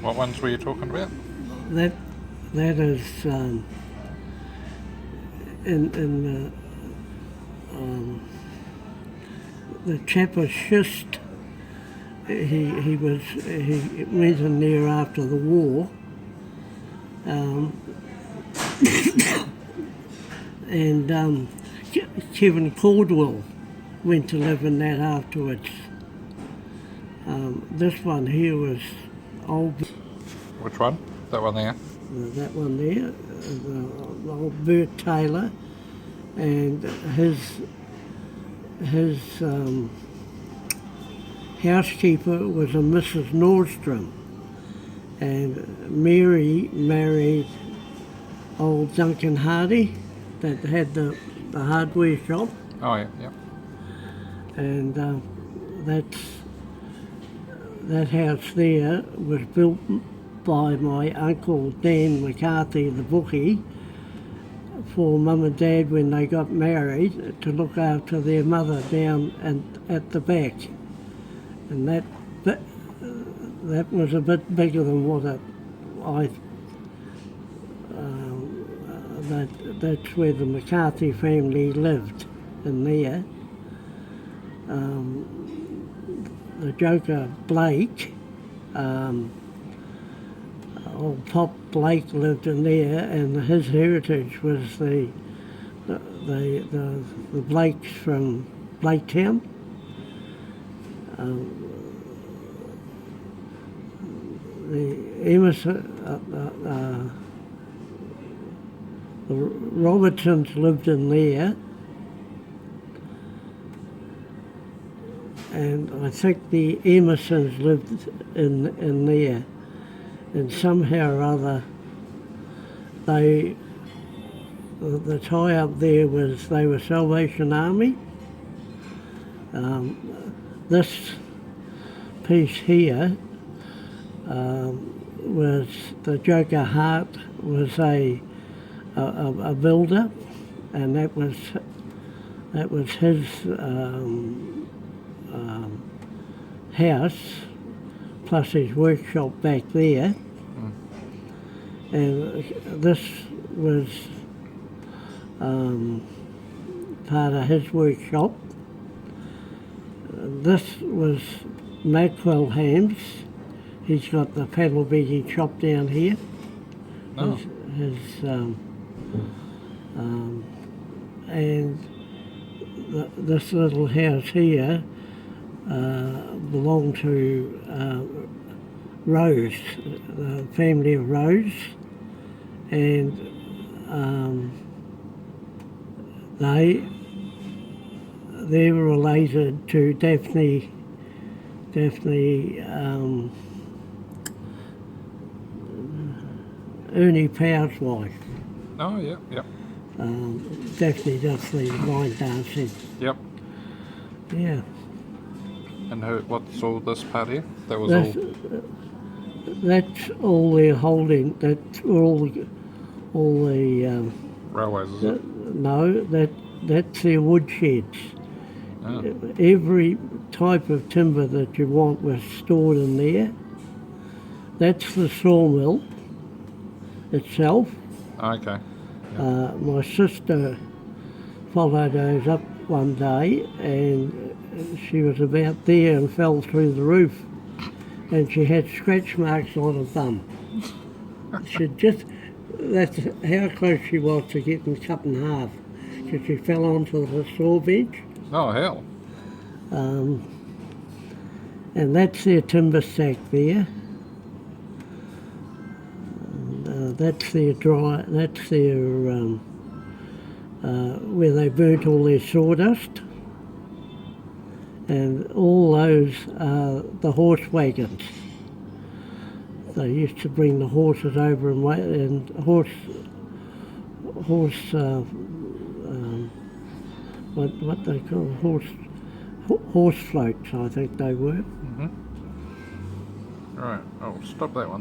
What ones were you talking about? That is in the chap was schist. He went in there after the war, and Kevin Caldwell went to live in that afterwards. This one here was old. Which one? That one there? That one there, the old Bert Taylor, and his housekeeper was a Mrs. Nordstrom, and Mary married old Duncan Hardy that had the hardware shop. Oh yeah, yeah. And that house there was built by my uncle Dan McCarthy, the bookie, for Mum and Dad when they got married to look after their mother down and at the back. And that was a bit bigger than what that's where the McCarthy family lived in there. The joker Blake, old Pop Blake lived in there, and his heritage was the Blakes from Blaketown. The Emerson, the Robertsons lived in there, and I think the Emersons lived in there, and somehow or other the tie up there was they were Salvation Army. This piece here was the Joker Hart was a builder, and that was his house plus his workshop back there. And this was part of his workshop. This was Mackwell Hams. He's got the paddle beating shop down here. Oh. And this little house here belonged to Rose, the family of Rose, and they were related to Daphne Ernie Power's wife. Oh yeah, yeah. Daphne does the line dancing. Yep. Yeah. And what's all this part here? That was That's all they're holding. That's all the railways, is it? No, that's their woodsheds. Oh. Every type of timber that you want was stored in there. That's the sawmill itself. Okay. My sister followed those up one day, and she was about there and fell through the roof, and she had scratch marks on her thumb. That's how close she was to getting cut in half, because she fell onto the saw bench. Oh hell. And that's their timber stack there. That's their where they burnt all their sawdust. And all those are the horse wagons. They used to bring the horses over and horse what they call horse floats, I think they were. Right, I'll stop that one.